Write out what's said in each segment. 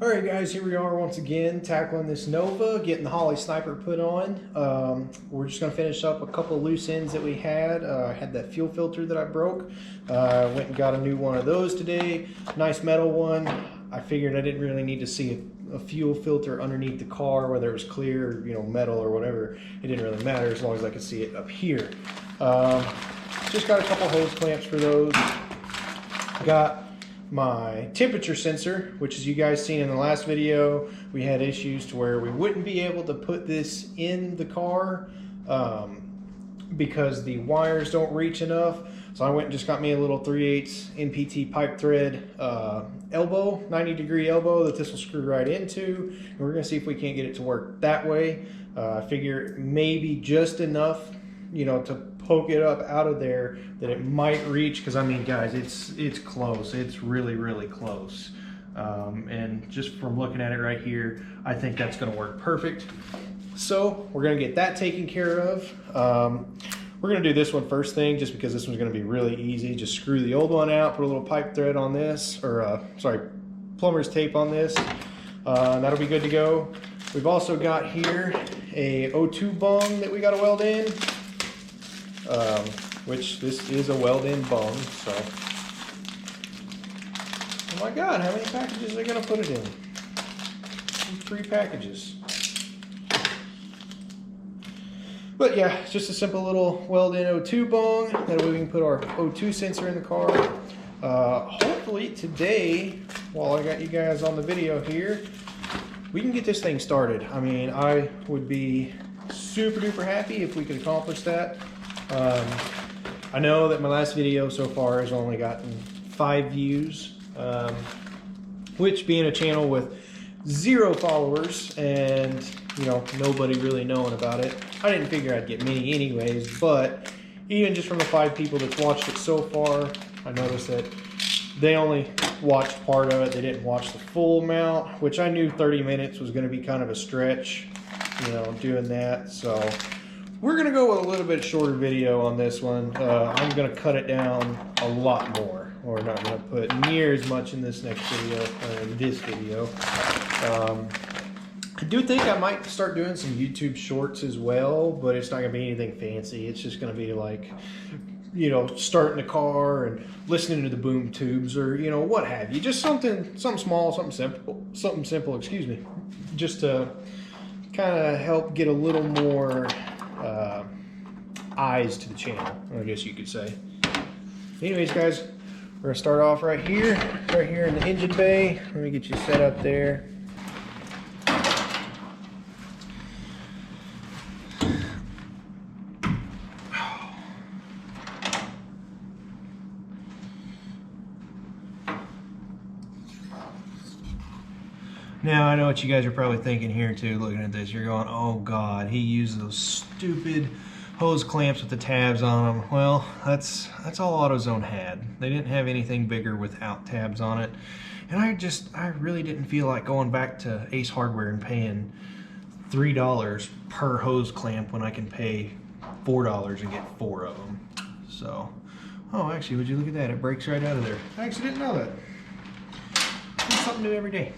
Alright guys, here we are once again tackling this Nova, getting the Holley Sniper put on. We're just going to finish up a couple of loose ends that we had. I had that fuel filter that I broke. Went and got a new one of those today. Nice metal one. I figured I didn't really need to see a fuel filter underneath the car, whether it was clear or, metal or whatever. It didn't really matter as long as I could see it up here. Just got a couple hose clamps for those. Got my temperature sensor, which as you guys seen in the last video, we had issues to where we wouldn't be able to put this in the car because the wires don't reach enough. So I went and just got me a little 3/8 NPT pipe thread elbow, 90-degree elbow that this will screw right into, and we're gonna see if we can't get it to work that way. I figure maybe just enough, to poke it up out of there that it might reach, because I mean guys, it's close. It's really close, and just from looking at it right here, I think that's going to work perfect. So we're going to get that taken care of. We're going to do this one first thing just because this one's going to be really easy. Just screw the old one out, put a little pipe thread on this, or plumber's tape on this. That'll be good to go. We've also got here a O2 bung that we got to weld in. Which this is a weld-in bung, so. Oh my God, how many packages are they gonna put it in? 3 packages. But yeah, it's just a simple little weld-in O2 bung. That way we can put our O2 sensor in the car. Hopefully today, while I got you guys on the video here, we can get this thing started. I mean, I would be super duper happy if we could accomplish that. I know that my last video so far has only gotten 5 views, which being a channel with 0 followers and nobody really knowing about it, I didn't figure I'd get many anyways. But even just from the 5 people that's watched it so far, I noticed that they only watched part of it. They didn't watch the full amount, which I knew 30 minutes was going to be kind of a stretch, doing that. So we're going to go with a little bit shorter video on this one. I'm going to cut it down a lot more. We're not going to put near as much in this next video, I do think I might start doing some YouTube shorts as well, but it's not going to be anything fancy. It's just going to be like, starting the car and listening to the boom tubes, or, what have you. Just something small, something simple, excuse me. Just to kind of help get a little more eyes to the channel, I guess you could say. Anyways guys, we're gonna start off right here in the engine bay. Let me get you set up there. Now, I know what you guys are probably thinking here too, looking at this. You're going, oh God, he used those stupid hose clamps with the tabs on them. Well, that's all AutoZone had. They didn't have anything bigger without tabs on it. And I really didn't feel like going back to Ace Hardware and paying $3 per hose clamp when I can pay $4 and get 4 of them. So, oh, actually, would you look at that? It breaks right out of there. I actually didn't know that. It's something new every day.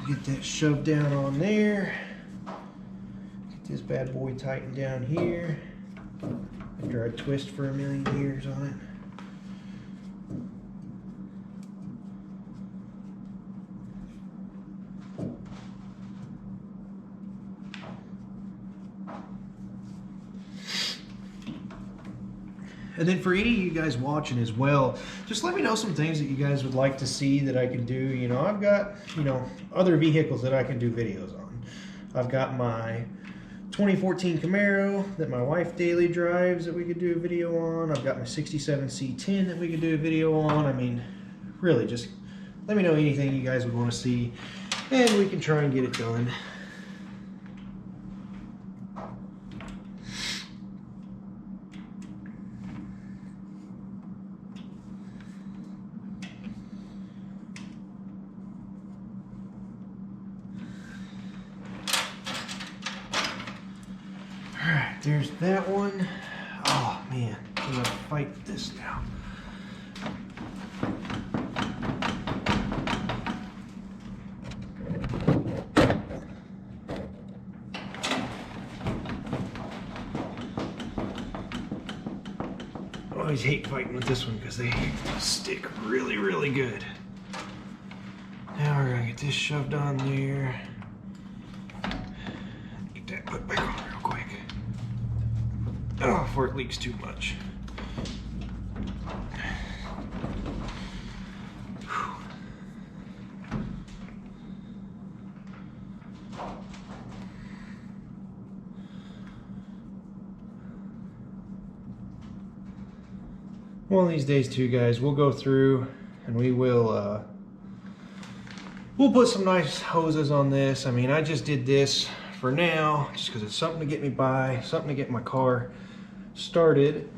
Get that shoved down on there. Get this bad boy tightened down here. After I twist for a million years on it. And then for any of you guys watching as well, just let me know some things that you guys would like to see that I can do. I've got, other vehicles that I can do videos on. I've got my 2014 Camaro that my wife daily drives that we could do a video on. I've got my 67 C10 that we could do a video on. I mean, really, just let me know anything you guys would want to see, and we can try and get it done. Alright, there's that one. Oh man, I'm gonna fight this now. I always hate fighting with this one because they stick really, really good. Now we're gonna get this shoved on there. Get that put back on real quick. Oh, before it leaks too much. One of these days too, guys, we'll go through and we'll put some nice hoses on this. I mean, I just did this for now just because it's something to get me by, something to get my car started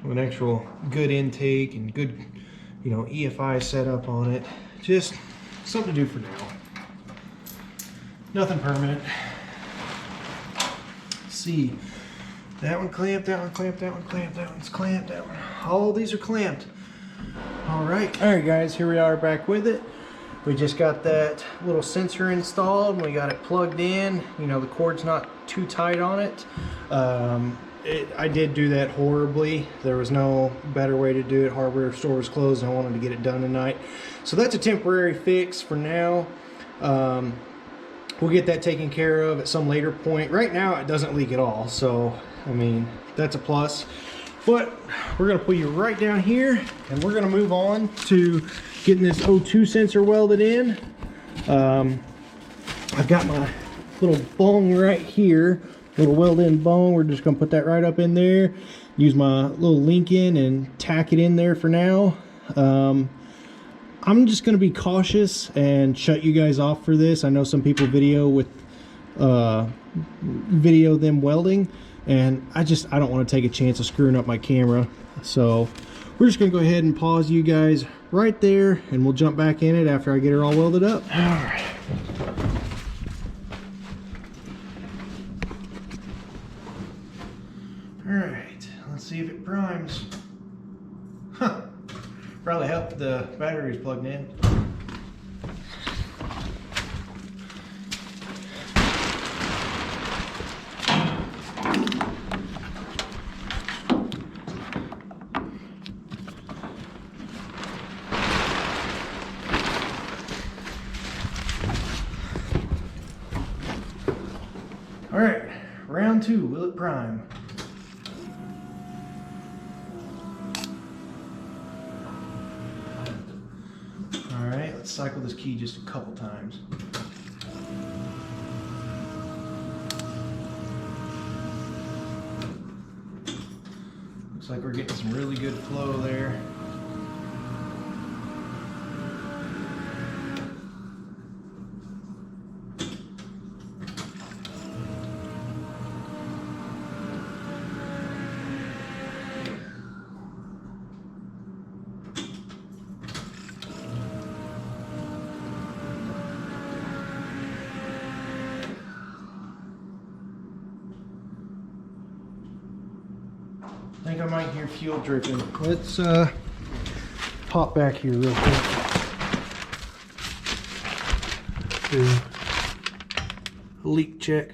with an actual good intake and good, you know, EFI setup on it. Just something to do for now. Nothing permanent. Let's see. That one clamped, that one clamped, that one clamped, that one's clamped, that one. All these are clamped. All right, guys, here we are back with it. We just got that little sensor installed. We got it plugged in. You know, the cord's not too tight on it. I did do that horribly. There was no better way to do it. Hardware store was closed and I wanted to get it done tonight. So that's a temporary fix for now. We'll get that taken care of at some later point. Right now it doesn't leak at all, so I mean, that's a plus. But we're gonna put you right down here and we're gonna move on to getting this O2 sensor welded in. I've got my little bung right here, little weld-in bung. We're just gonna put that right up in there, use my little Lincoln and tack it in there for now. I'm just gonna be cautious and shut you guys off for this. I know some people video them welding, and I don't want to take a chance of screwing up my camera. So we're just gonna go ahead and pause you guys right there and we'll jump back in it after I get her all welded up. All right. All right, let's see if it primes. Huh. Probably helped the batteries plugged in. All right, round two, will it prime? All right, let's cycle this key just a couple times. Looks like we're getting some really good flow there. I think I might hear fuel dripping. Let's pop back here real quick. Do a leak check.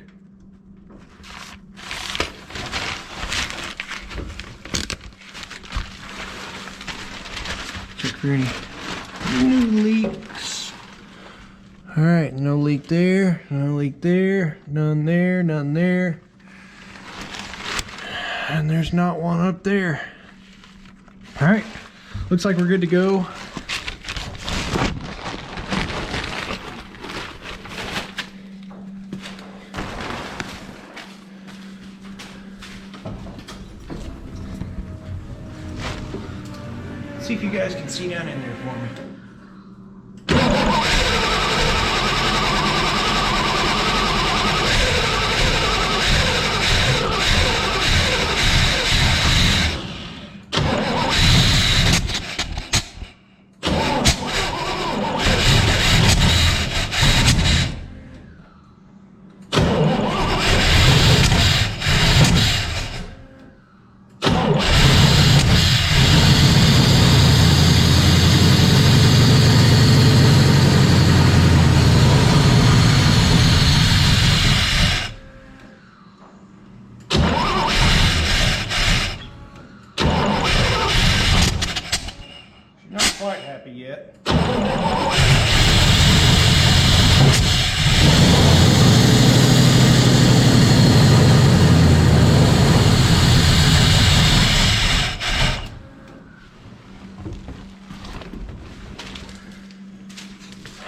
Check for any new leaks. All right, no leak there, no leak there, none there, none there. And there's not one up there. All right, looks like we're good to go. Let's see if you guys can see down in there for me. happy yet.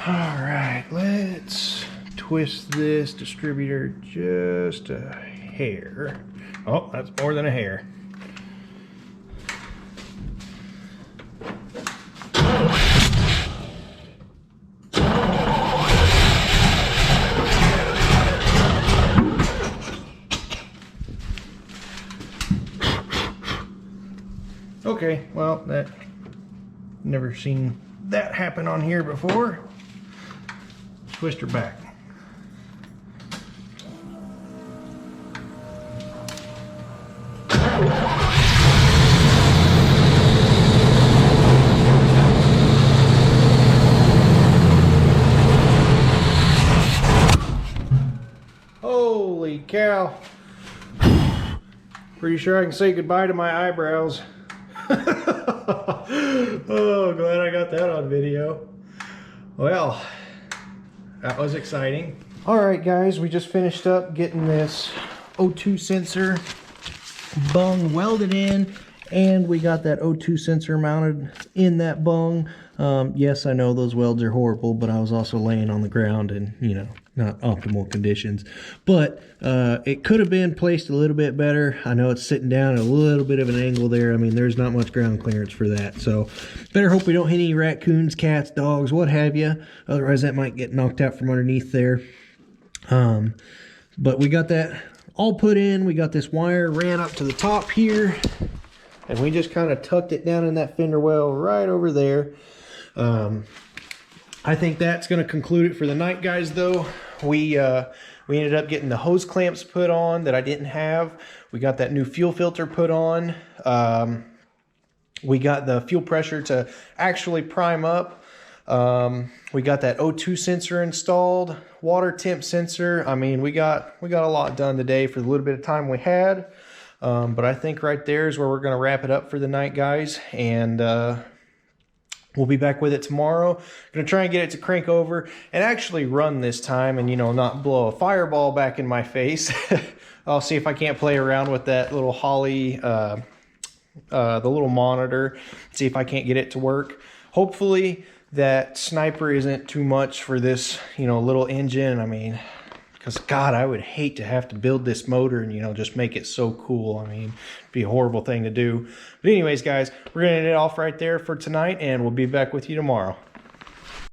All right, let's twist this distributor just a hair. Oh, that's more than a hair. Okay, well, that never seen that happen on here before. Twist her back. Holy cow. Pretty sure I can say goodbye to my eyebrows. Oh, glad I got that on video. Well, that was exciting. All right, guys, we just finished up getting this O2 sensor bung welded in, and we got that O2 sensor mounted in that bung. Yes, I know those welds are horrible, but I was also laying on the ground and, you know, not optimal conditions. But it could have been placed a little bit better. I know it's sitting down at a little bit of an angle there. I mean, there's not much ground clearance for that. So better hope we don't hit any raccoons, cats, dogs, what have you. Otherwise, that might get knocked out from underneath there. But we got that all put in. We got this wire ran up to the top here, and we just kind of tucked it down in that fender well right over there. I think that's going to conclude it for the night, guys, though. We ended up getting the hose clamps put on that I didn't have. We got that new fuel filter put on. We got the fuel pressure to actually prime up. We got that O2 sensor installed, water temp sensor. I mean, we got a lot done today for the little bit of time we had. But I think right there is where we're going to wrap it up for the night, guys. And we'll be back with it tomorrow. Gonna try and get it to crank over and actually run this time, and, you know, not blow a fireball back in my face. I'll see if I can't play around with that little Holley, the little monitor, see if I can't get it to work. Hopefully that Sniper isn't too much for this, you know, little engine. I mean, because, God, I would hate to have to build this motor and, you know, just make it so cool. I mean, it'd be a horrible thing to do. But anyways, guys, we're going to end it off right there for tonight, and we'll be back with you tomorrow.